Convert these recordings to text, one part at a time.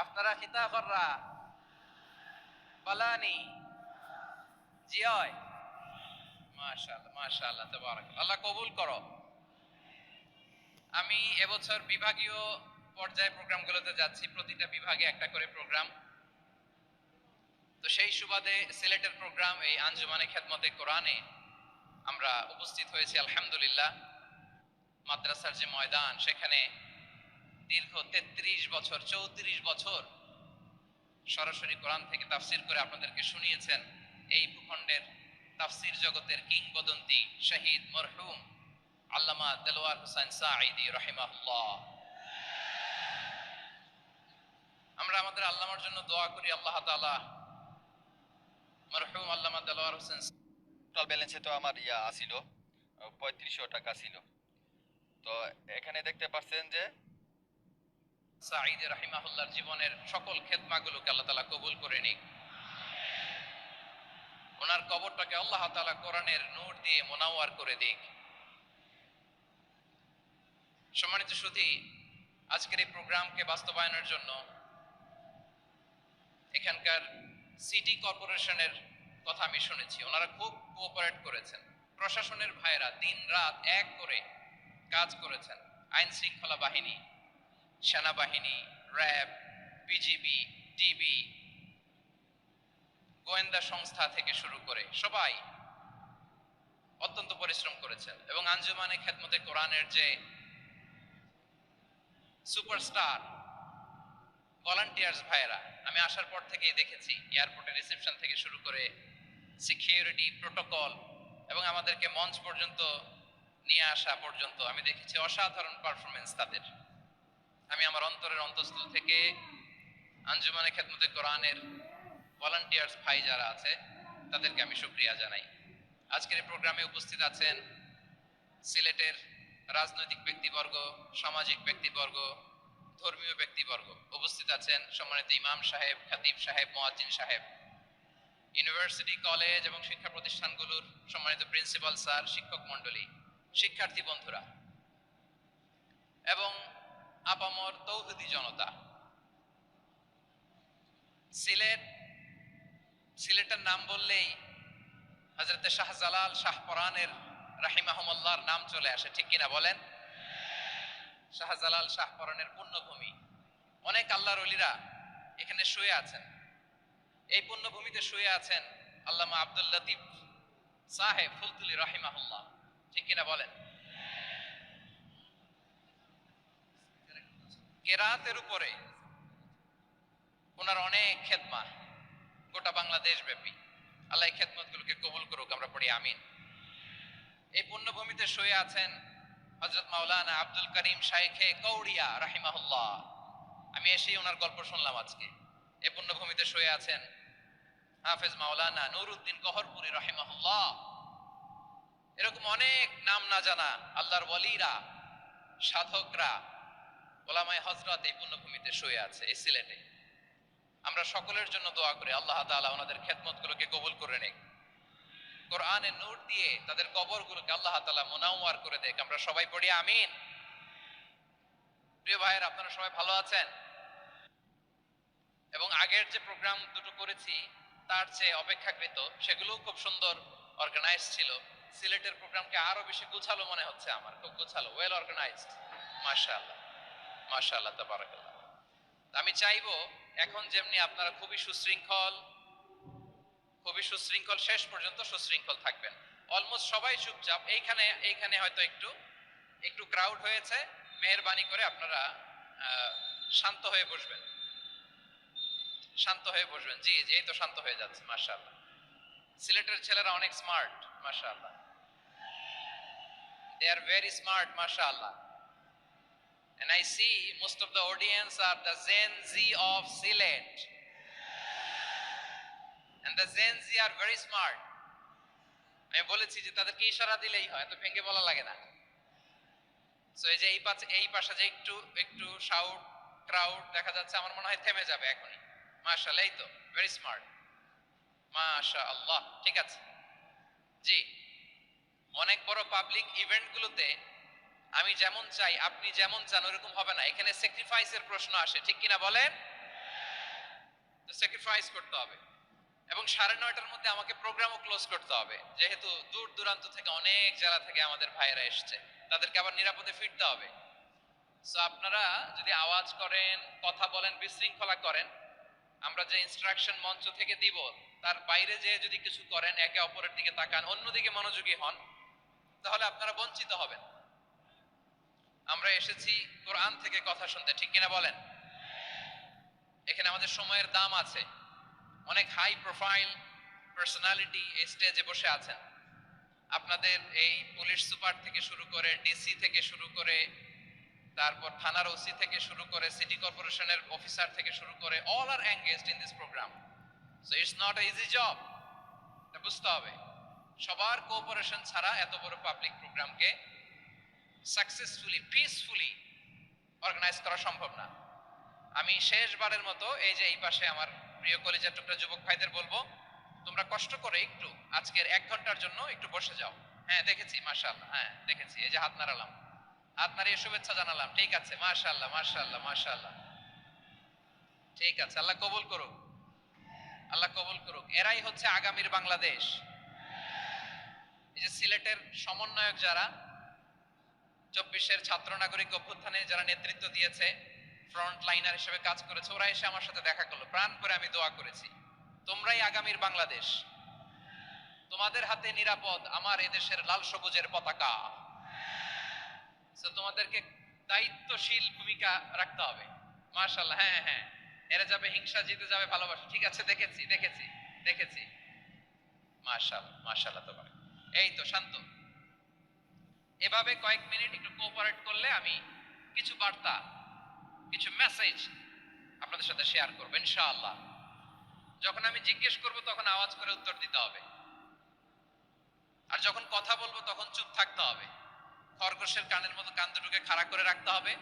আপনারা খিতা কররা পালানি জিয় মাশাআল্লাহ মাশাআল্লাহ তাবারাকাল্লাহ আল্লাহ কবুল করো। আমি এবছর বিভাগীয় পর্যায়ে প্রোগ্রামগুলোতে যাচ্ছি, প্রতিটা বিভাগে একটা করে প্রোগ্রাম। তো সেই সুবাদে সিলেটের প্রোগ্রাম এই আঞ্জুমানে খেদমতে কোরআনে আমরা উপস্থিত হয়েছি আলহামদুলিল্লাহ। মাদ্রাসার যে ময়দান, সেখানে দীর্ঘ 33 বছর 34 বছর সরাসরি কোরআন থেকে তাফসির করে আপনাদেরকে শুনিয়েছেন এই ভূখণ্ডের তাফসির জগতের কিংবদন্তি শহীদ মরহুম আল্লামা দেলোয়ার হোসেন সাঈদী রাহিমাহুল্লাহ। আমরা আমাদের আল্লামার জন্য দোয়া করি, আল্লাহ তাআলা মরহুম আল্লামা দেলোয়ার হোসেন। টোটাল ব্যালেন্সে তো আমার আসিল 3500 টাকা ছিল। তো এখানে দেখতে পাচ্ছেন যে সাঈদী রাহিমাহুল্লাহর জীবনের সকল খেদমাগুলোকে আল্লাহ তাআলা কবুল করে নিক। ওনার কবরটাকে আল্লাহ তাআলা কোরআনের নূর দিয়ে মুনাওয়ার করে দিক। সম্মানিত সুধী, আজকের এই প্রোগ্রামকে বাস্তবায়নের জন্য এখানকার সিটি কর্পোরেশনের কথা আমি শুনেছি, ওনারা খুব কোঅপারেট করেছেন। প্রশাসনের ভাইয়েরা দিন রাত এক করে কাজ করেছেন। আইন শৃঙ্খলা বাহিনী, সেনাবাহিনী, র্যাব, বিজিবি, ডিবি, গোয়েন্দা সংস্থা থেকে শুরু করে সবাই অত্যন্ত পরিশ্রম করেছেন। এবং আঞ্জুমানে খেদমতে কোরআনের যে সুপারস্টার ভলান্টিয়ার্স ভাইয়েরা, আমি আসার পর থেকেই দেখেছি এয়ারপোর্টের রিসেপশন থেকে শুরু করে সিকিউরিটি প্রোটোকল এবং আমাদেরকে মঞ্চ পর্যন্ত নিয়ে আসা পর্যন্ত আমি দেখেছি অসাধারণ পারফরমেন্স তাদের। আমি আমার অন্তরের অন্তঃস্থল থেকে আঞ্জুমানে খেদমতে কোরআনের ভলান্টিয়ার্স ভাই যারা আছে তাদেরকে আমি শুকরিয়া জানাই। আজকের এই প্রোগ্রামে উপস্থিত আছেন সিলেটের রাজনৈতিক ব্যক্তিবর্গ, সামাজিক ব্যক্তিবর্গ, ধর্মীয় ব্যক্তিবর্গ। উপস্থিত আছেন সম্মানিত ইমাম সাহেব, খতিব সাহেব, মুয়াজ্জিন সাহেব, ইউনিভার্সিটি, কলেজ এবং শিক্ষা প্রতিষ্ঠানগুলোর সম্মানিত প্রিন্সিপাল স্যার, শিক্ষক মণ্ডলী, শিক্ষার্থী বন্ধুরা এবং আপামর তৌহিদি জনতা। সিলেটের নাম বললেই হযরতে শাহজালাল শাহপরানের রাহিমাহুমুল্লাহর নাম চলে আসে, ঠিক কিনা বলেন? শাহজালাল শাহপরানের পুণ্যভূমি। অনেক আল্লাহর ওলিরা এখানে শুয়ে আছেন। এই পুণ্যভূমিতে শুয়ে আছেন আল্লামা আব্দুল লতিফ সাহেব ফুলতুলি রাহিমাহুল্লাহ, ঠিক কিনা বলেন? কেরাতের উপরে ওনার অনেক খেদমা গোটা বাংলাদেশ ব্যাপী। আল্লাহ এই খেদমতগুলোকে কবুল করুক, আমরা পড়ি আমিন। এই পুণ্যভূমিতে শুয়ে আছেন হযরত মাওলানা আব্দুল করিম শাইখে কৌড়িয়া রাহিমাহুল্লাহ। আমি এসেই ওনার গল্প শুনলাম আজকে। এই পুণ্যভূমিতে শুয়ে আছেন হাফেজ মাওলানা নুরউদ্দিন গহরপুরি রাহিমাহুল্লাহ। এরকম অনেক নাম না জানা আল্লাহর ওয়ালিরা, সাধকরা, ওলামায়ে হযরত এই পুণ্যভূমিতে শুয়ে আছে এই সিলেটে। আমরা সকলের জন্য দোয়া করি আল্লাহ তাআলা ওনাদের খেদমতগুলোকে কবুল করে নেক, কোরআনের নূর দিয়ে তাদের কবরগুলোকে আল্লাহ তাআলা মুনাওয়ার করে দেখ। আমরা সবাই পড়ি আমিন। প্রিয় ভাইয়েরা, আপনারা সবাই ভালো আছেন? এবং আগের যে প্রোগ্রাম দুটো করেছি তার চেয়ে অপেক্ষাকৃত সেগুলোও খুব সুন্দর অর্গানাইজ ছিল। সিলেটের প্রোগ্রামকে আরো বেশি গুছালো মনে হচ্ছে আমার, খুব গুছালো, ওয়েল অর্গানাইজড। মাশাআল্লাহ মাশাআল্লাহ তাবারাকাল্লাহ। আমি চাইবো এখন যেমনি আপনারা খুবই সুশৃঙ্খল শেষ পর্যন্ত সুশৃঙ্খল থাকবেন। অলমোস্ট সবাই চুপচাপ, এইখানে হয়তো একটু ক্রাউড হয়েছে, মেহেরবানি করে আপনারা শান্ত হয়ে বসবেন, শান্ত হয়ে বসবেন। জি জি, এই তো শান্ত হয়ে যাচ্ছে। মাশাআল্লাহ, সিলেটের ছেলেরা অনেক স্মার্ট, মাশাআল্লাহ, they are very smart, মাশাআল্লাহ, and I see most of the audience are the Gen Z of Silet, and the Gen Z are very smart. আমি বলেছি যে তাদেরকে ইশারা দিলেই হয়, এত ভেঙে বলা লাগে না। সো এই যে এই পাশে যে একটু শাউট ক্রাউড দেখা যাচ্ছে, আমার মনে হয় থেমে যাবে এখনই। মাশাআল্লাহ, এই তো ভেরি স্মার্ট, মাশাআল্লাহ। ঠিক আছে জি, অনেক বড় পাবলিক ইভেন্ট গুলোতে আমি যেমন চাই আপনি যেমন চান ওরকম হবে না, এখানে স্যাক্রিফাইসের প্রশ্ন আসে, ঠিক কিনা বলেন? স্যাক্রিফাইস করতে হবে। এবং 9:30টার মধ্যে আমাকে প্রোগ্রামও ক্লোজ করতে হবে, যেহেতু দূর দূরান্ত থেকে অনেক জেলা থেকে আমাদের ভাইয়েরা এসছে, তাদেরকে আবার নিরাপদে ফিরতে হবে। সো আপনারা যদি আওয়াজ করেন, কথা বলেন, বিশৃঙ্খলা করেন, আমরা যে ইনস্ট্রাকশন মঞ্চ থেকে দিব তার বাইরে যে যদি কিছু করেন, একে অপরের দিকে তাকান, অন্যদিকে মনোযোগী হন, তাহলে আপনারা বঞ্চিত হবেন। আমরা এসেছি কোরআন থেকে কথা শুনতে, ঠিক কিনা বলেন? এখানে আমাদের সময়ের দাম আছে। অনেক হাই প্রোফাইল পার্সোনালিটি এই স্টেজে বসে আছেন। আপনাদের এই পুলিশ সুপার থেকে শুরু করে, ডিসি থেকে শুরু করে, তারপর থানার ওসি থেকে শুরু করে, সিটি কর্পোরেশনের অফিসার থেকে শুরু করে, all are engaged in this programme. So it's not a easy job, এটা বুঝতে হবে। সবার কোঅপারেশন ছাড়া এত বড় পাবলিক প্রোগ্রামকে সাকসেসফুলি, পিসফুলি অর্গানাইজ করা সম্ভব না। আমি শেষবারের মতো এই যে এই পাশে আমার প্রিয় কলেজের টুকরা যুবক ভাইদের বলবো, তোমরা কষ্ট করে একটু আজকের 1 ঘন্টার জন্য একটু বসে যাও। হ্যাঁ দেখেছি, মাশাআল্লাহ, হ্যাঁ দেখেছি, এই যে হাত নাড়ালাম, হাত নাড়িয়ে শুভেচ্ছা জানালাম, ঠিক আছে, মাশাআল্লাহ মাশাআল্লাহ মাশাআল্লাহ, ঠিক আছে, আল্লাহ কবুল করুক, আল্লাহ কবুল করুক। এরাই হচ্ছে আগামীর বাংলাদেশ। এই যে সিলেটের সমন্বয়ক যারা 24-এর ছাত্র নাগরিক অভ্যুত্থানে যারা নেতৃত্ব দিয়েছে, ফ্রন্ট লাইনার হিসেবে কাজ করেছে, ওরা এসে আমার সাথে দেখা করলো, প্রাণ করে আমি দোয়া করেছি, তোমরাই আগামীর বাংলাদেশ, তোমাদের হাতে নিরাপদ আমার এদেশের লাল সবুজের পতাকা। তোমাদেরকে দায়িত্বশীল ভূমিকা রাখতে হবে। মাশাআল্লাহ, হ্যাঁ হ্যাঁ, এরা যাবে হিংসা, জিতে যাবে ভালোবাসা, ঠিক আছে, দেখেছি দেখেছি দেখেছি, মাশাআল্লাহ মাশাআল্লাহ। তোমার এই তো শান্ত, এভাবে কয়েক মিনিট একটু কোঅপারেট করলে আমি কিছু বার্তা, কিছু মেসেজ আপনাদের সাথে শেয়ার করবো ইনশাআল্লাহ। যখন আমি জিজ্ঞেস করব তখন আওয়াজ করে উত্তর দিতে হবে, আর যখন কথা বলবো তখন চুপ থাকতে হবে। খরগোশের কানের মতো কান দুটোকে খাড়া করে রাখতে হবে,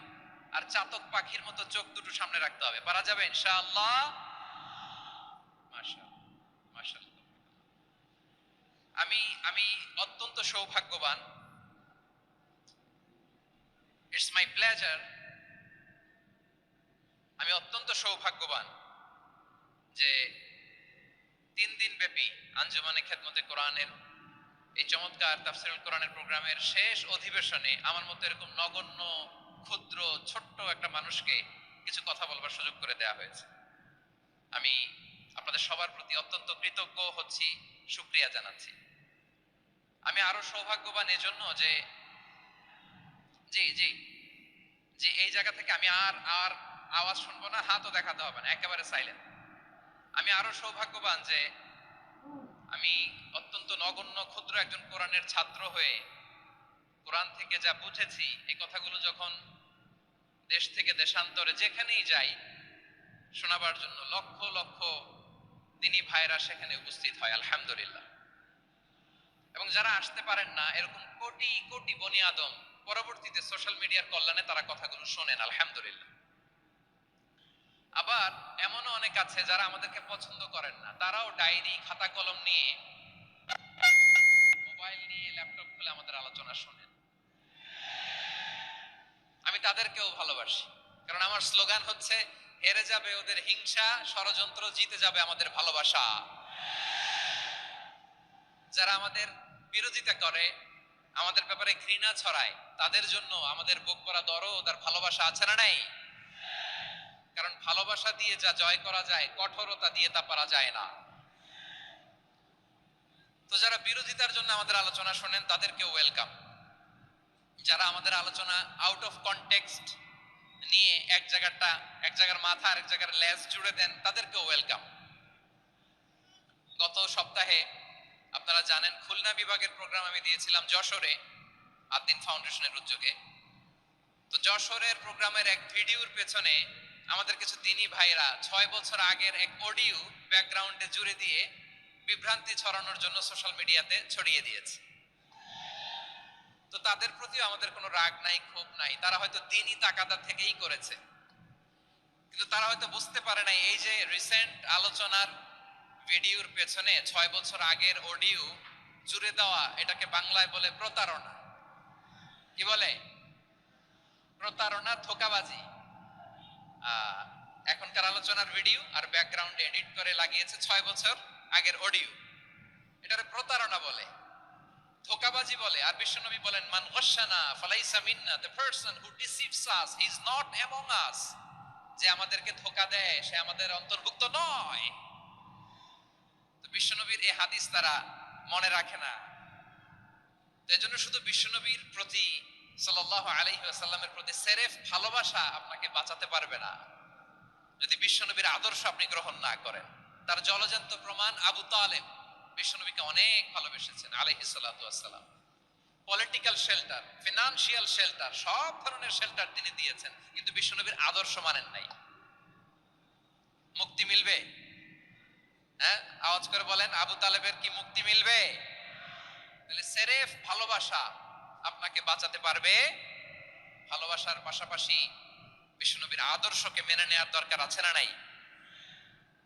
আর চাতক পাখির মতো চোখ দুটো সামনে রাখতে হবে। পারা যাবে ইনশাআল্লাহ? মাশাআল্লাহ মাশাআল্লাহ। আমি আমি অত্যন্ত সৌভাগ্যবান, ইটস মাই প্লেজার, আমি অত্যন্ত সৌভাগ্যবান যে 3 দিন ব্যাপী আঞ্জুমানে খেদমতে কোরআনের এই চমৎকার তাফসীরুল কোরআনের প্রোগ্রামের শেষ অধিবেশনে আমার মতো এরকম নগণ্য, ক্ষুদ্র, ছোট্ট একটা মানুষকে কিছু কথা বলবার সুযোগ করে দেওয়া হয়েছে। আমি আপনাদের সবার প্রতি অত্যন্ত কৃতজ্ঞ হচ্ছি, শুকরিয়া জানাচ্ছি। আমি আরো সৌভাগ্যবান এজন্য যে জি জি জি এই জায়গা থেকে আমি আর আর আওয়াজ শুনবো না, হাতও দেখাতে হবে না, একেবারে সাইলেন্ট। আমি আরো সৌভাগ্যবান যে আমি অত্যন্ত নগণ্য, ক্ষুদ্র একজন কোরআনের ছাত্র হয়ে কোরআন থেকে যা বুঝেছি, এই কথাগুলো যখন দেশ থেকে দেশান্তরে যেখানেই যাই শোনাবার জন্য লক্ষ লক্ষ দিনী ভাইরা সেখানে উপস্থিত হয়, আলহামদুলিল্লাহ। এবং যারা আসতে পারেন না, এরকম কোটি কোটি বনি আদম পরবর্তীতে সোশ্যাল মিডিয়ার কল্যাণে তারা কথাগুলো শোনেন, আলহামদুলিল্লাহ। আবার এমনও অনেক আছে যারা আমাদেরকে পছন্দ করেন না, তারাও ডায়েরি, খাতা কলম নিয়ে, মোবাইল নিয়ে, ল্যাপটপ খুলে আমাদের আলোচনা শোনেন। আমি তাদেরকেও ভালোবাসি, কারণ আমার স্লোগান হচ্ছে, হেরে যাবে ওদের হিংসা, ষড়যন্ত্র, জিতে যাবে আমাদের ভালোবাসা। যারা আমাদের বিরোধিতা করে, আমাদের ব্যাপারে ঘৃণা ছড়ায়, তাদের জন্য আমাদের বুক ভরা দরদ আর ভালোবাসা আছে না নাই? কারণ ভালোবাসা দিয়ে যা জয় করা যায়, কঠোরতা দিয়ে তা পারা যায় না। তো যারা বিরোধিতার জন্য আমাদের আলোচনা শোনেন তাদেরকেও ওয়েলকাম। যারা আমাদের আলোচনা আউট অফ কনটেক্সট নিয়ে এক জায়গার মাথা আর এক জায়গার লেজ জুড়ে দেন, তাদেরকেও ওয়েলকাম। গত সপ্তাহে আপনারা জানেন খুলনা বিভাগের প্রোগ্রাম আমি দিয়েছিলাম যশোরে, আদ্দিন ফাউন্ডেশনের উদ্যোগে। তো যশোরের প্রোগ্রামের এক ভিডিওর পেছনে আমাদের কিছু দিনী ভাইরা 6 বছর আগের এক অডিও ব্যাকগ্রাউন্ডে জুড়ে দিয়ে বিভ্রান্তি ছড়ানোর জন্য সোশ্যাল মিডিয়াতে ছড়িয়ে দিয়েছে। তো তাদের প্রতিও আমাদের কোনো রাগ নাই, ক্ষোভ নাই, তারা হয়তো দিনই তাকাদা থেকেই করেছে, কিন্তু তারা হয়তো বুঝতে পারে না এই যে রিসেন্ট আলোচনার ভিডিওর পেছনে 6 বছর আগের অডিও জুড়ে দেওয়া, এটাকে বাংলায় বলে প্রতারণা। কি বলে? প্রতারণা, ধোঁকাবাজি। এখনকার আলোচনার ভিডিও আর ব্যাকগ্রাউন্ডে এডিট করে লাগিয়েছে 6 বছর আগের অডিও। এটারে প্রতারণা বলে, ধোঁকাবাজি বলে। আর বিশ্বনবী বলেন, মান গাশশানা ফালাইসা মিন্না, the person who deceives us he is not among us. যে আমাদেরকে ধোঁকা দেয় সে আমাদের অন্তর্ভুক্ত নয়। তো বিশ্বনবীর এই হাদিস তারা মনে রাখে না। তো এজন্য শুধু বিশ্বনবীর প্রতি সাল্লাল্লাহু আলাইহি ওয়াসাল্লামের প্রতি সেরেফ ভালোবাসা আপনাকে বাঁচাতে পারবে না যদি বিশ্বনবীর আদর্শ আপনি গ্রহণ না করেন। তার জলজান্ত প্রমাণ, আবু তালেব বিশ্বনবীকে অনেক ভালোবেসেছেন আলাইহিস সালাতু ওয়াসসালাম। পলিটিক্যাল শেল্টার, ফিনান্সিয়াল শেল্টার, সব ধরনের শেল্টার তিনি দিয়েছেন, কিন্তু বিশ্বনবীর আদর্শ মানেন নাই। মুক্তি মিলবে? হ্যাঁ, আওয়াজ করে বলেন, আবু তালেবের কি মুক্তি মিলবে? তাহলে সেরেফ ভালোবাসা আপনাকে বাঁচাতে পারবে। ভালোবাসার পাশাপাশি বিশ্বনবীর আদর্শকে মেনে নেওয়ার দরকার আছে না নাই?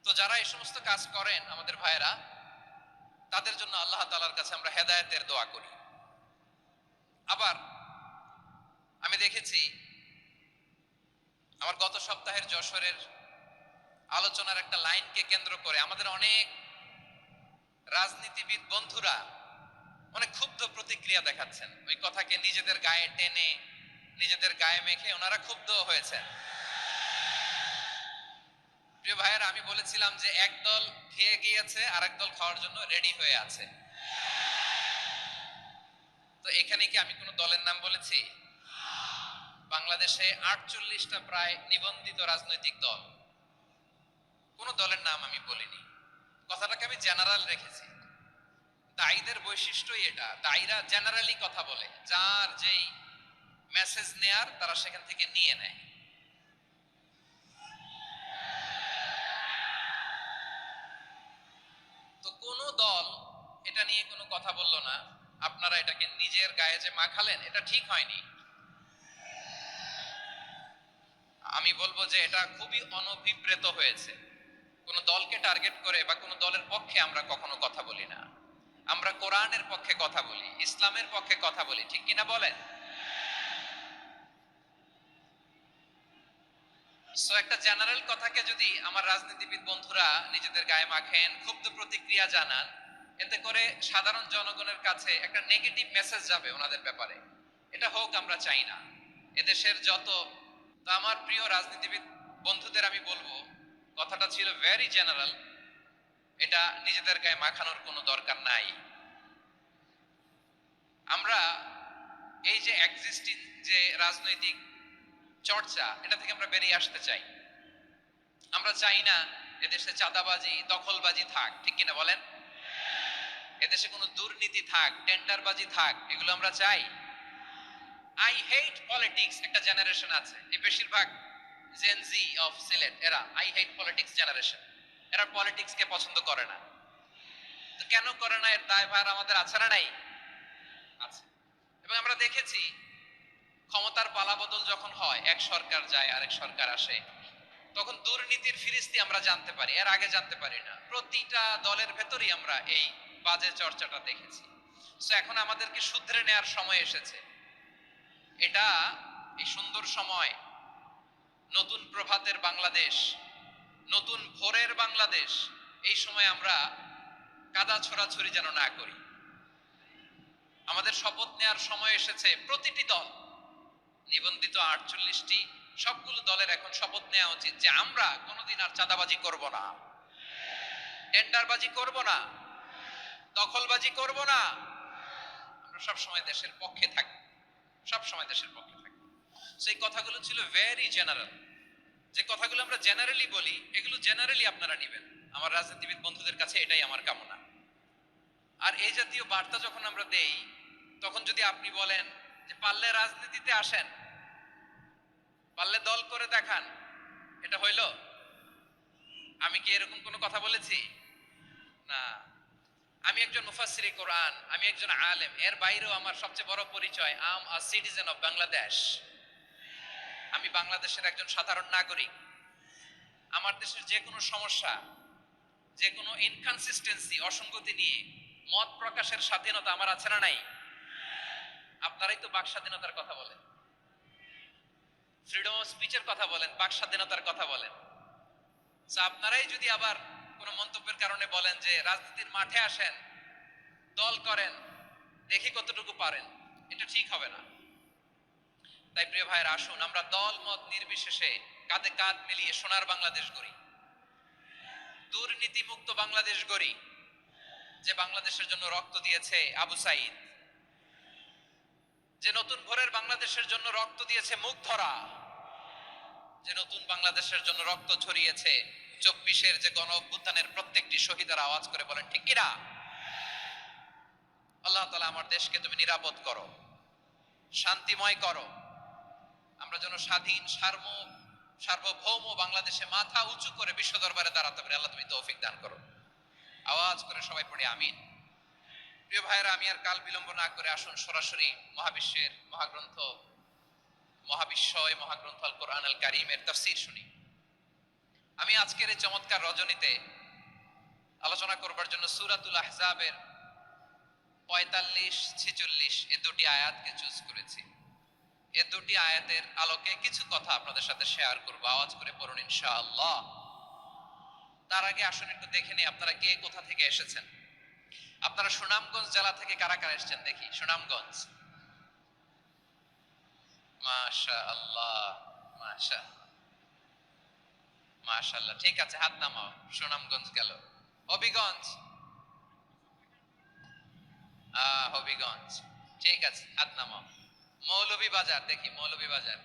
তো যারা এই সমস্ত কাজ করেন আমাদের ভাইয়েরা, তাদের জন্য আল্লাহ তাআলার কাছে আমরা হেদায়েতের দোয়া করি। আবার আমি দেখেছি আমার গত সপ্তাহের যশোরের আলোচনার একটা লাইনকে কেন্দ্র করে আমাদের অনেক রাজনীতিবিদ বন্ধুরা অনেক ক্ষুব্ধ প্রতিক্রিয়া দেখাচ্ছেন। ওই কথাকে নিজেদের গায়ে টেনে, নিজেদের গায়ে মেখে ওনারা ক্ষুব্ধ হয়েছেন। প্রিয় ভাইয়েরা, আমি বলেছিলাম যে এক দল খেয়ে গিয়েছে আর এক দল খাওয়ার জন্য রেডি হয়ে আছে। তো এখানে কি আমি কোনো দলের নাম বলেছি? বাংলাদেশে 48টা প্রায় নিবন্ধিত রাজনৈতিক দল, কোনো দলের নাম আমি বলিনি। কথাটাকে আমি জেনারেল রেখেছি। দায়ীদের বৈশিষ্ট্যই এটা, দায়ীরা জেনারেলি কথা বলে, যার যেই মেসেজ নেয়ার তারা সেখান থেকে নিয়ে নেয়। তো কোন দল এটা নিয়ে কোনো কথা বলল না। আপনারা এটাকে নিজের গায়ে যে মাখালেন, এটা ঠিক হয়নি। আমি বলবো যে এটা খুবই অনভিপ্রেত হয়েছে। কোন দলকে টার্গেট করে বা কোন দলের পক্ষে আমরা কখনো কথা বলি না। আমরা কোরআনের পক্ষে কথা বলি, ইসলামের পক্ষে কথা বলি, ঠিক কিনা বলেন? সো একটা জেনারেল কথাকে যদি আমার রাজনীতিবিদ বন্ধুরা নিজেদের গায়ে মাখেন, ক্ষুব্ধ প্রতিক্রিয়া জানান, এতে করে সাধারণ জনগণের কাছে একটা নেগেটিভ মেসেজ যাবে ওনাদের ব্যাপারে। এটা হোক আমরা চাই না। এদেশের যত, তো আমার প্রিয় রাজনীতিবিদ বন্ধুদের আমি বলবো, কথাটা ছিল ভেরি জেনারেল, এটা নিজেদের গায়ে মাখানোর কোনো দরকার নাই। আমরা এই যে এক্সিস্টিং যে রাজনৈতিক চর্চা, এটা থেকে আমরা বেরিয়ে আসতে চাই। আমরা চাই না এদেশে চাঁদাবাজি, দখলবাজি থাক, ঠিক কিনা বলেন? এদেশে কোনো দুর্নীতি থাক, টেন্ডারবাজি থাক, এগুলো আমরা চাই। আই হেট পলিটিক্স একটা জেনারেশন আছে, এই বেশিরভাগ জেন জি অফ সিলেট, এরা আই হেট পলিটিক্স জেনারেশন। এরা পলিটিক্স কে পছন্দ করে না। তো কেন করে না, এর দায়ভার আমাদের আছে না নাই? আছে। এবং আমরা দেখেছি ক্ষমতার পালাবদল যখন হয়, এক সরকার যায় আরেক সরকার আসে, তখন দুর্নীতির ফিরিস্তি আমরা জানতে পারি, এর আগে জানতে পারি না। প্রতিটা দলের ভেতরেই আমরা এই বাজে চর্চাটা দেখেছি। সো এখন আমাদেরকে শুধরে নেয়ার সময় এসেছে। এটা এই সুন্দর সময়, নতুন প্রভাতের বাংলাদেশ, নতুন ভোরের বাংলাদেশ, এই সময় আমরা কাদা ছোড়াছুড়ি যেন না করি। আমাদের শপথ নেয়ার সময় এসেছে। প্রতিটি দল, নিবন্ধিত 48টি, সবগুলো দলের এখন শপথ নেওয়া উচিত যে আমরা কোনোদিন আর চাঁদাবাজি করব না, টেন্ডারবাজি করব না, দখলবাজি করব না। আমরা সবসময় দেশের পক্ষে থাকব, সবসময় দেশের পক্ষে থাকব। সেই কথাগুলো ছিল ভেরি জেনারেল। যে কথাগুলো আমরা জেনারেলি বলি, এগুলো জেনারেলি আপনারা নেবেন। আমার রাজনীতিবিদ বন্ধুদের কাছে এটাই আমার কামনা। আর এই জাতীয় বার্তা যখন আমরা দেই, তখন যদি আপনি বলেন যে পারলে রাজনীতিতে আসেন, পারলে দল করে দেখান, এটা হইল? আমি কি এরকম কোনো কথা বলেছি? না। আমি একজন মুফাসসিরে কোরআন, আমি একজন আলেম, এর বাইরেও আমার সবচেয়ে বড় পরিচয়, I am a citizen of Bangladesh. আমি বাংলাদেশের একজন সাধারণ নাগরিক। আমার দেশের যে কোনো সমস্যা, যে কোনো ইনকনসিস্টেন্সি, অসঙ্গতি নিয়ে মত প্রকাশের স্বাধীনতা আমার আছে না নাই? আপনারাই তো বাক স্বাধীনতার কথা বলেন, ফ্রিডম অফ স্পিচের কথা বলেন, বাক স্বাধীনতার কথা বলেন। আপনারাই যদি আবার কোনো মন্তব্যের কারণে বলেন যে রাজনীতির মাঠে আসেন, দল করেন, দেখি কতটুকু পারেন, এটা ঠিক হবে না। তাই প্রিয় ভাইয়ের, আসুন আমরা দল মত নির্বিশেষে কাঁধে কাঁধ মিলিয়ে সোনার বাংলাদেশ গড়ি, দুর্নীতি মুক্ত বাংলাদেশ গড়ি। যে বাংলাদেশের জন্য রক্ত দিয়েছে আবু সাইদ, যে নতুন ভোরের বাংলাদেশের জন্য রক্ত দিয়েছে মুগ্ধরা, যে নতুন বাংলাদেশের জন্য রক্ত ঝরিয়েছে 24-এর যে গণ অভ্যুত্থানের প্রত্যেকটি শহীদের আওয়াজ করে বলেন ঠিক কিনা? আল্লাহ তাআলা আমার দেশকে তুমি নিরাপদ করো, শান্তিময় করো, আমরা যেন স্বাধীন সার্বভৌম বাংলাদেশে মাথা উঁচু করে বিশ্ব দরবারে দাঁড়াতে পারি। আল্লাহ তুমি তৌফিক দান করো। আওয়াজ করে সবাই পড়ে আমিন। প্রিয় ভাইয়েরা, আমি আর কাল বিলম্ব না করে আসুন সরাসরি মহাবিশ্বের মহাগ্রন্থ, মহাবিশ্বয় মহাগ্রন্থ আল কোরআন আল কারীমের তাফসীর শুনি। আমি আজকের এই চমৎকার রজনীতে আলোচনা করবার জন্য সূরাতুল আহজাবের 45-46 এই দুটি আয়াতকে চুজ করেছি। এই দুটি আয়াতের আলোকে কিছু কথা আপনাদের সাথে শেয়ার করব। আওয়াজ করে পড়ুন ইনশাআল্লাহ। তার আগে আসুন একটু দেখে নিই আপনারা কে কোথা থেকে এসেছেন। আপনারা সুনামগঞ্জ জেলা থেকে কারা কারা এসেছেন দেখি। সুনামগঞ্জ, মাশাআল্লাহ, মাশাআল্লাহ, ঠিক আছে, হাত নামাও। সুনামগঞ্জ গেল। হবিগঞ্জ, হবিগঞ্জ, ঠিক আছে, হাত নামাও। মৌলভীবাজার দেখি, মৌলভীবাজার,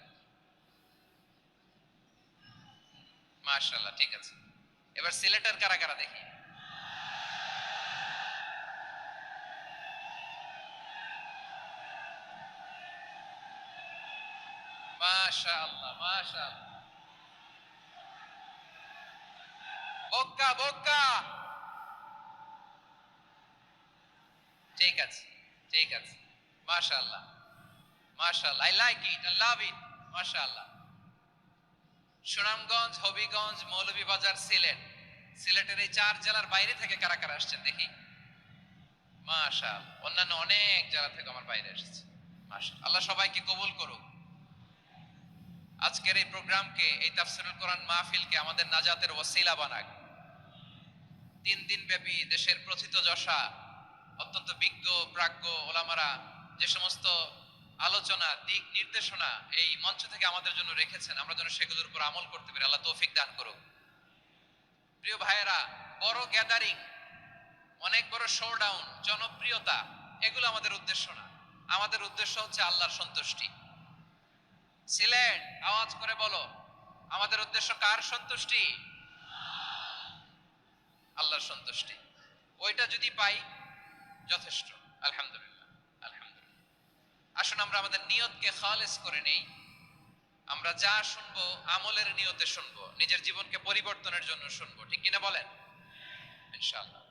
মাশাআল্লাহ, ঠিক আছে। এবার সিলেটের কারা কারা দেখি। মাশাআল্লাহ, মাশাআল্লাহ। বক্কা, বক্কা, ঠিক আছে, ঠিক আছে, মাশাআল্লাহ, মাশাআল্লাহ, I like it, I love it, মাশাআল্লাহ। সুনামগঞ্জ, হবিগঞ্জ, মৌলভীবাজার, সিলেট। সিলেটের এই 4 জেলার বাইরে থেকে কারা কারা আসছেন দেখি। মাশাআল্লাহ, অন্যান্য অনেক জেলা থেকে আমার বাইরে এসেছে। মাশাআল্লাহ, আল্লাহ সবাইকে কবুল করুক। আজকের এই প্রোগ্রামকে, এই তাফসীরুল কোরআন মাহফিলকে আমাদের নাজাতের ওসিলা বানাক। 3 দিন ব্যাপী দেশের প্রথিতযশা অত্যন্ত বিজ্ঞ প্রাজ্ঞ ওলামারা যে সমস্ত আলোচনা, দিক নির্দেশনা এই মঞ্চ থেকে আমাদের জন্য রেখেছেন, আমরা যেন সেগুলোর উপর আমল করতে পারি। আল্লাহ তৌফিক দান করুক। প্রিয় ভাইয়েরা, বড় গ্যাদারিং, অনেক বড় শোডাউন, জনপ্রিয়তা, এগুলো আমাদের উদ্দেশ্য না। আমাদের উদ্দেশ্য হচ্ছে আল্লাহর সন্তুষ্টি। সিলেট, আওয়াজ করে বলো, আমাদের উদ্দেশ্য কার সন্তুষ্টি? আল্লাহর সন্তুষ্টি। ওইটা যদি পাই যথেষ্ট, আলহামদুলিল্লাহ, আলহামদুলিল্লাহ। আসুন আমরা আমাদের নিয়তকে খালেস করে নেই। আমরা যা শুনবো আমলের নিয়তে শুনবো, নিজের জীবনকে পরিবর্তনের জন্য শুনবো, ঠিক কিনা বলেন? ইনশাআল্লাহ।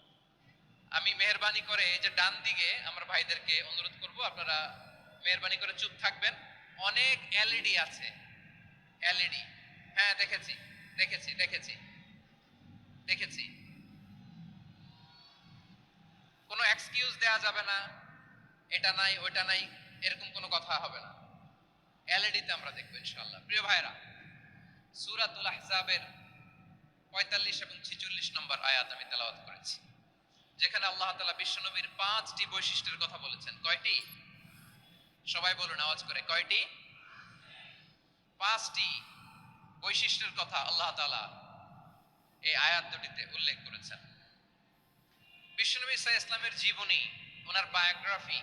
আমি মেহেরবানি করে এই যে ডান দিকে আমার ভাইদেরকে অনুরোধ করব, আপনারা মেহেরবানি করে চুপ থাকবেন। অনেক এলইডি আছে, এলইডি, হ্যাঁ দেখেছি, দেখেছি, দেখেছি, দেখেছি। কোনো এক্সকিউজ দেয়া যাবে না, এটা নাই ওইটা নাই, এরকম কোনো কথা হবে না। এলইডিতে আমরা দেখবো ইনশাআল্লাহ। প্রিয় ভাইরা, সূরাতুল আহজাবের 45 এবং 46 নম্বর আয়াত আমি তেলাওয়াত করেছি, যেখানে আল্লাহ তাআলা বিশ্বনবীর 5টি বৈশিষ্ট্যের কথা বলেছেন। কয়টি? সবাই বলুন আওয়াজ করে, কয়টি? 5টি বৈশিষ্ট্যের কথা আল্লাহ তাআলা এই আয়াত দুটিতে উল্লেখ করেছেন। বিশ্বনবী সাল্লাল্লাহু আলাইহি ইসলামের জীবনী, ওনার বায়োগ্রাফি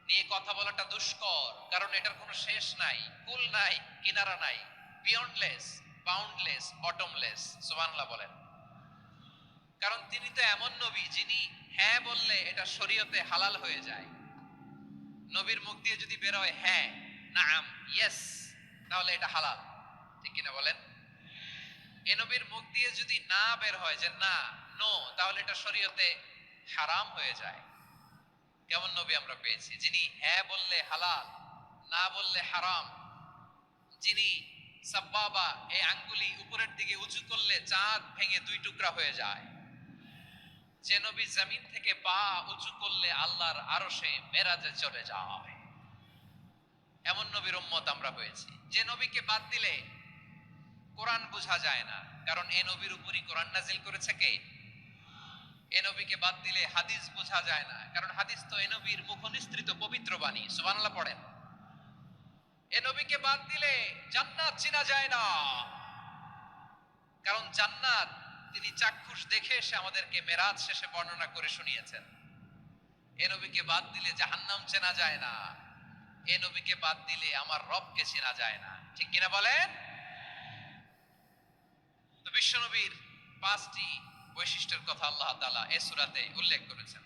নিয়ে কথা বলাটা দুষ্কর, কারণ এটার কোনো শেষ নাই, কুল নাই, কিনারা নাই, বিয়ন্ডলেস, বাউন্ডলেস, বটমলেস। সুবহানাল্লাহ বলেন। কারণ তিনি তো এমন নবী যিনি হ্যাঁ বললে এটা শরীয়তে হালাল হয়ে যায়। নবীর মুখ দিয়ে যদি বের হয় হ্যাঁ, নাম, ইয়েস, তাহলে এটা হালাল, ঠিক কিনা বলেন? এই নবীর মুখ দিয়ে যদি না বের হয় যে না, নো, তাহলে এটা শরীয়তে হারাম হয়ে যায়। কেমন নবী আমরা পেয়েছি, যিনি হ্যাঁ বললে হালাল, না বললে হারাম, যিনি সাব্বাবা, এই আঙ্গুলি উপরের দিকে উঁচু করলে চাঁদ ভেঙে 2 টুকরা হয়ে যায়, যে নবী জমিন থেকে পা উঁচু করলে আল্লাহর আরশে মেরাজে চলে যায়, এমন নবীর উম্মত আমরা হয়েছি। যে নবীকে বাদ দিলে কোরআন বোঝা যায় না, কারণ এ নবীর উপরই কোরআন নাজিল করেছে কে? এ নবীকে বাদ দিলে হাদিস বোঝা যায় না, কারণ হাদিস তো এ নবীর মুখনিসৃত পবিত্র বাণী। সুবহানাল্লাহ পড়েন। এ নবীকে বাদ দিলে জান্নাত চেনা যায় না, কারণ জান্নাত তিনি চাক্ষুষ দেখে এসে আমাদেরকে মেরাজ শেষে বর্ণনা করে শুনিয়েছেন। এ নবীকে বাদ দিলে জাহান্নাম চেনা যায় না, এ নবীকে বাদ দিলে আমার রবকে চেনা যায় না। ঠিক কিনা বলেন? তো বিশ্ব নবীর 5টি বৈশিষ্ট্যের কথা আল্লাহ তাআলা এই সূরাতে উল্লেখ করেছেন।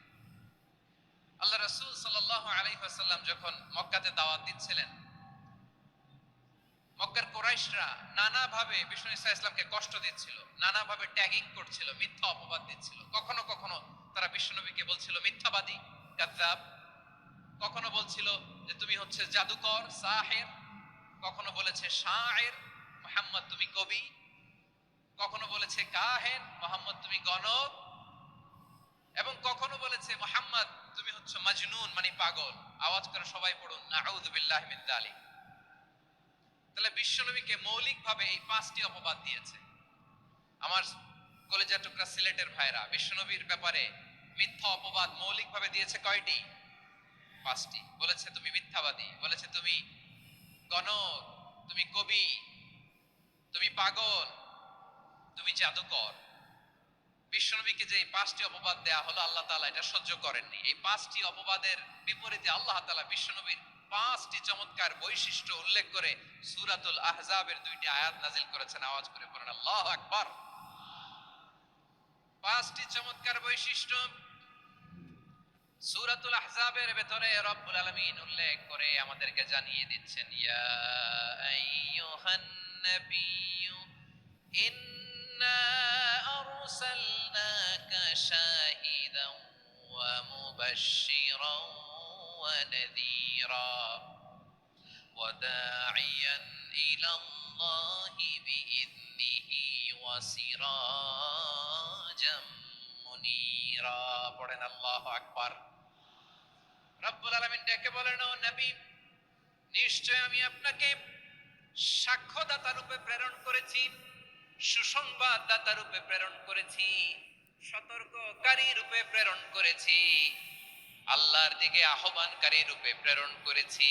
আল্লাহ রাসূল সাল্লাল্লাহু আলাইহি ওয়াসাল্লাম যখন মক্কাতে দাওয়াত দিচ্ছিলেন, মক্কার কুরাইশরা নানাভাবে বিষ্ণু ইসা ইসলামকে কষ্ট দিচ্ছিল, নানাভাবে ট্যাগিং করছিল, মিথ্যা অপবাদ দিচ্ছিল। কখনো কখনো তারা বিশ্বনবীকে বলছিল মিথ্যাবাদী, কাযযাব। কখনো বলছিল যে তুমি হচ্ছে জাদুকর, সাহির। কখনো বলেছে শায়ের, মুহাম্মদ তুমি কবি। কখনো বলেছে কাহেন, মুহাম্মদ তুমি গণক। এবং কখনো বলেছে মুহাম্মদ তুমি হচ্ছে মাজনুন, মানে পাগল। আওয়াজ করে সবাই পড়ুন নাউযু বিল্লাহি মিন যালিক। তাহলে বিশ্বনবীকে মৌলিকভাবে এই 5টি অপবাদ দিয়েছে। আমার কলেজা টুকরা সিলেটের ভাইরা, বিশ্বনবীর ব্যাপারে মিথ্যা অপবাদ মৌলিকভাবে দিয়েছে কয়টি? 5টি। বলেছে তুমি মিথ্যাবাদী, বলেছে তুমি গণক, তুমি কবি, তুমি পাগল, তুমি জাদুকর। বিশ্বনবীকে যে 5টি অপবাদ দেয়া হলো, আল্লাহ তাআলা এটা সহ্য করেননি। এই 5টি অপবাদের বিপরীতে আল্লাহ তাআলা বিশ্বনবীর 5টি চমৎকার বৈশিষ্ট্য উল্লেখ করে সূরাতুল আহজাবের 2টি আয়াত নাজিল করেছেন। আওয়াজ করে পড়েন আল্লাহু আকবার। 5টি চমৎকার বৈশিষ্ট্য সূরাতুল আহজাবের ভেতরে রব্বুল আলামিন উল্লেখ করে আমাদেরকে জানিয়ে দিচ্ছেন, ইয়া আইয়ুহান নাবিয়্যু ইন্না আরসালনাকা শাহিদান ওয়া মুবাশশিরান ওয়া নাযীরা ওয়া দাঈয়ান ইলাল্লাহি বিইذনিহি ওয়া সিরাজাম মুনীরা। পড়েন আল্লাহু আকবার। রব্বুল আলামিন ডেকে বলেন, ও নবী, নিশ্চয় আমি আপনাকে সাক্ষ্যদাতা রূপে প্রেরণ করেছি, সুসংবাদদাতা রূপে প্রেরণ করেছি, সতর্ককারী রূপে প্রেরণ করেছি, আল্লাহর দিকে আহ্বানকারী রূপে প্রেরণ করেছি,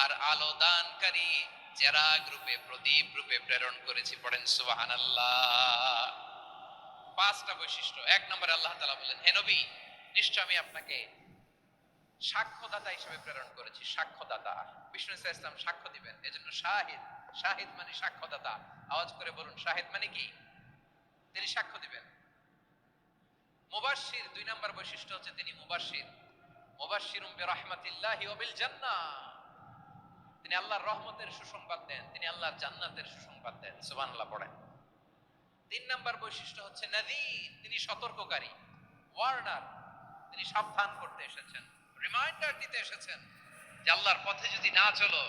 আর আলো দানকারী চেরাগ রূপে, প্রদীপ রূপে প্রেরণ করেছি। পড়েন সুবহানাল্লাহ। 5টা বৈশিষ্ট্য। 1 নম্বরে আল্লাহ তাআলা বলেন, হে নবী, নিশ্চয় আমি আপনাকে সাক্ষ্যদাতা হিসেবে প্রেরণ করেছি। সাক্ষ্যদাতা, বিষ্ণু ইসা ইসলাম সাক্ষ্য দিবেন, এজন্য শাহিদ। শাহিদ মানে সাক্ষ্যদাতা। আওয়াজ করে বলুন শাহিদ মানে কি? তিনি সাক্ষ্য দিবেন। মুবাশশির, 2 নম্বর বৈশিষ্ট্য হচ্ছে তিনি মুবাশশির। মুবাশশিরুম বিরাহমাতিল্লাহি ওয়া বিল জান্নাহ। তিনি আল্লাহর রহমতের সুসংবাদ দেন, তিনি আল্লাহর জান্নাতের সুসংবাদ দেন। সুবহানাল্লাহ পড়েন। 3 নম্বর বৈশিষ্ট্য হচ্ছে নাযীর, তিনি সতর্ককারী, ওয়ার্নার। তিনি সাবধান করতে এসেছেন, রিমাইন্ডার দিতে এসেছেন যে আল্লাহর পথে যদি না চলো,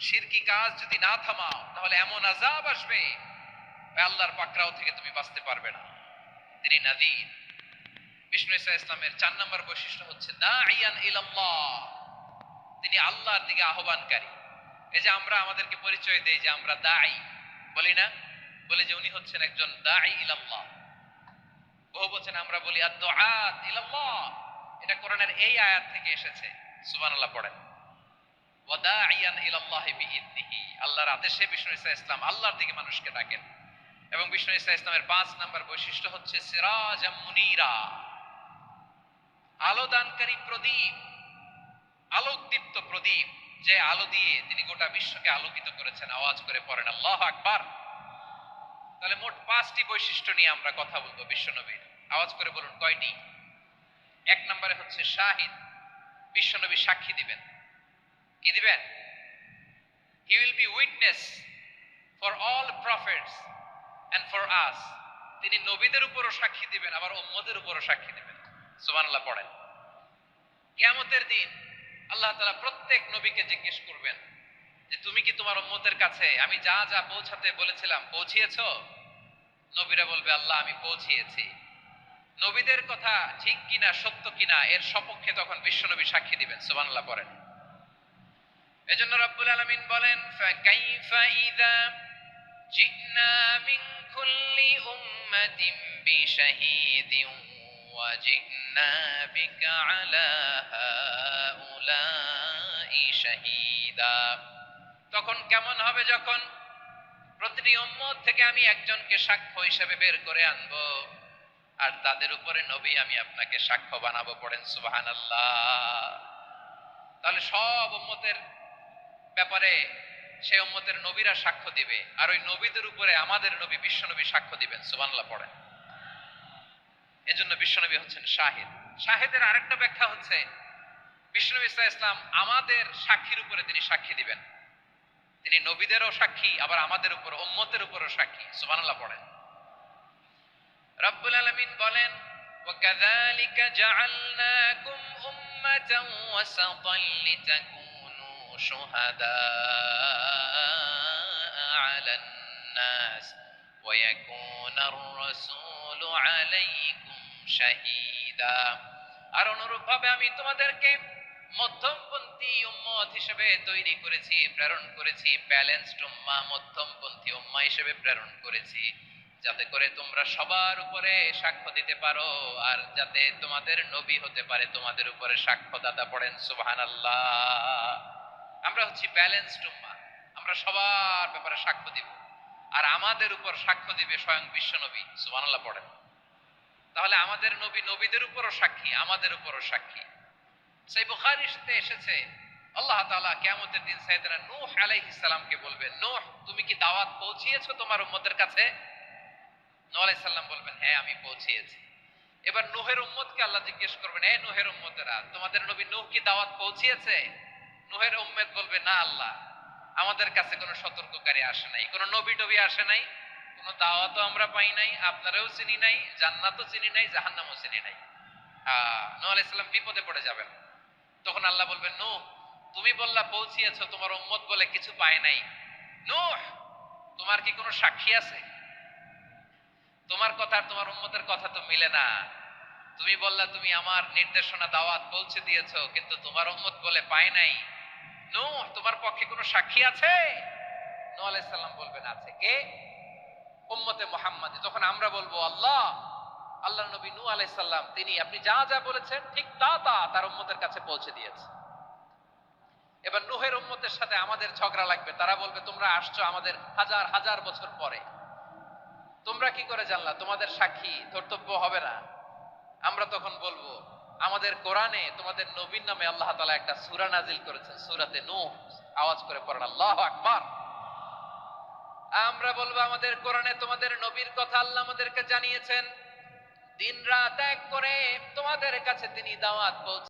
শিরকি কাজ যদি না থামাও, তাহলে এমন আযাব আসবে আল্লাহর পাকড়াও থেকে তুমি বাঁচতে পারবে না। তিনি নাযীর। বিষ্ণু ইসা ইসলামের 4 নম্বর বৈশিষ্ট্য হচ্ছে দাঈয়ান ইলাল্লাহ, তিনি আল্লাহর দিকে আহ্বানকারী। এই যে আমরা আমাদেরকে পরিচয় দেই যে আমরা দাঈ, বলি না? বলি যে উনি হচ্ছেন একজন দাঈ ইলাল্লাহ। বহুবচনে আমরা বলি আদ-দুআত ইলাল্লাহ। এটা কোরআনের এই আয়াত থেকে এসেছে। সুবহানাল্লাহ পড়েন। ওয়া দাঈয়ান ইলাল্লাহি বিইذনিহি, আল্লাহর আদেশে বিষ্ণু ইসা ইসলাম আল্লাহর দিকে মানুষকে ডাকেন। এবং বিষ্ণু ইসা ইসলামের 5 নম্বর বৈশিষ্ট্য হচ্ছে সিরাজাম মুনীরা, আলো দানকারী প্রদীপ, আলোকদীপ্ত প্রদীপ, যে আলো দিয়ে তিনি গোটা বিশ্বকে আলোকিত করেছেন। আওয়াজ করে পড়েন আল্লাহু আকবার। তাহলে মোট 5টি বৈশিষ্ট্য নিয়ে আমরা কথা বলবো বিশ্বনবীর। আওয়াজ করে বলুন কয়টি? 1 নম্বরে হচ্ছে শাহিদ, বিশ্বনবী সাক্ষী দিবেন। কি দিবেন? He will be witness for all prophets and for us. তিনি নবীদের উপরও সাক্ষী দিবেন, আবার উম্মতের উপরও সাক্ষী দিবেন। সুবহানাল্লাহ পড়েন। কিয়ামতের দিন আল্লাহ তাআলা প্রত্যেক নবীকে জিজ্ঞেস করবেন যে তুমি কি তোমার উম্মতের কাছে আমি যা যা পৌঁছাতে বলেছিলাম পৌঁছিয়েছো? নবীরা বলবে আল্লাহ আমি পৌঁছিয়েছি। নবীদের কথা ঠিক কিনা, সত্য কিনা, এর সপক্ষে তখন বিশ্বনবী সাক্ষী দিবেন। সুবহানাল্লাহ পড়েন। এজন্য রব্বুল আলামিন বলেন ফাকাইফা ইযা জি'না জি'না মিন কুল্লি উম্মাতিন বিশাহীদিন ওয়া জি'না বিকা আলা হাউলাই শাহীদা। তখন কেমন হবে যখন প্রতিটি উম্মত থেকে আমি একজনকে সাক্ষ্য হিসেবে বের করে আনবো, আর তাদের উপরে নবী আমি আপনাকে সাক্ষ্য বানাবো। পড়েন সুবহানাল্লাহ। তাহলে সব উম্মতের ব্যাপারে সেই উম্মতের নবীরা সাক্ষ্য দিবে, আর ওই নবীদের উপরে আমাদের নবী বিশ্বনবী সাক্ষ্য দিবেন। সুবহানাল্লাহ পড়েন। এজন্য বিশ্বনবী হচ্ছেন শাহিদ। শাহিদের আরেকটা ব্যাখ্যা হচ্ছে বিশ্বনবী সাল্লাল্লাহু আলাইহি ওয়াসাল্লাম আমাদের সাক্ষীর উপরে তিনি সাক্ষী দিবেন। তিনি নবীদেরও সাক্ষী, আবার আমাদের উপর উম্মতের উপরও সাক্ষী। সুবহানাল্লাহ পড়েন। রব্বুল আলামিন বলেন, ওয়াকাযালিকা জাআলনাকুম উম্মাতান ওয়াসাতান লিতাকুনু শুহাদা আলান নাস ওয়া ইয়াকুনার রাসূলু আলাইকুম শাহীদা। আর অনুরূপভাবে আমি তোমাদেরকে মধ্যমপন্থী উম্মত হিসেবে তৈরি করেছি, প্রেরণ করেছি। ব্যালেন্সড উম্মাহ, মধ্যমপন্থী উম্মাহ হিসেবে প্রেরণ করেছি, যাতে করে তোমরা সবার উপরে সাক্ষ্য দিতে পারো, আর যাতে তোমাদের নবী হতে পারে তোমাদের উপরে সাক্ষ্যদাতা। পড়েন সুবহানাল্লাহ। আমরা হচ্ছি ব্যালেন্সড উম্মাহ, আমরা সবার ব্যাপারে সাক্ষ্য দিব, আর আমাদের উপর সাক্ষ্য দিবে স্বয়ং বিশ্বনবী। সুবহানাল্লাহ পড়েন। তাহলে আমাদের নবী নবীদের উপরও সাক্ষী, আমাদের উপরও সাক্ষী। সেই বুখারীতে এসেছে আল্লাহ তাআলা কিয়ামতের দিন সাইয়েদনা নূহ আলাইহিস সালামকে বলবেন, নূহ তুমি কি দাওয়াত পৌঁছিয়েছো তোমার উম্মতের কাছে? নূহ আলাইহিস সালাম বলবেন, হ্যাঁ আমি পৌঁছিয়েছি। এবার নূহের উম্মতকে আল্লাহ জিজ্ঞেস করবেন, হে নূহের উম্মতেরা, তোমাদের নবী নূহ কি দাওয়াত পৌঁছিয়েছে? নূহের উম্মত বলবে, না আল্লাহ, আমাদের কাছে কোনো সতর্ককারী আসে নাই, কোনো নবী টবি আসে নাই, কোনো দাওয়াতও আমরা পাই নাই, আপনারাও চিনি নাই, জান্নাতও চিনি নাই, জাহান্নামও চিনি নাই। নূহ আলাইহিস সালাম বিপদে পড়ে যাবেন। তখন আল্লাহ বলবেন, নূহ তুমি বললা পৌঁছিয়েছো, তোমার উম্মত বলে কিছু পায় নাই। নূহ তোমার কি কোনো সাক্ষী আছে? তোমার কথা আর তোমার উম্মতের কথা তো মিলে না। তুমি বললা তুমি আমার নির্দেশনা দাওয়াত পৌঁছে দিয়েছো, কিন্তু তোমার উম্মত বলে পায় নাই। নূহ তোমার পক্ষে কোনো সাক্ষী আছে? নূহ আলাইহিস সালাম বলবেন, আছে। কে? উম্মতে মুহাম্মাদী। তখন আমরা বলবো, আল্লাহ, আল্লাহর নবী নূহ আলাইহিস সালাম তিনি আপনি যা যা বলেছেন ঠিক তা তা তার উম্মতের কাছে পৌঁছে দিয়েছে। এবার নূহের উম্মতের সাথে আমাদের ঝগড়া লাগবে। তারা বলবে, তোমরা আসছো আমাদের হাজার হাজার বছর পরে, তোমরা কি করে জানলা? তোমাদের সাক্ষী ধর্তব্য হবে না। আমরা তখন বলবো, আমাদের কোরআনে তোমাদের নবীর নামে আল্লাহ তাআলা একটা সূরা নাজিল করেছেন, সূরাতে নূহ। আওয়াজ করে পড়েন আল্লাহু আকবার। আমরা বলবো, আমাদের কোরআনে তোমাদের নবীর কথা আল্লাহ আমাদেরকে জানিয়েছেন, দিন রাত এক করে তোমাদের কাছে তিনি দাওয়াত পৌঁছে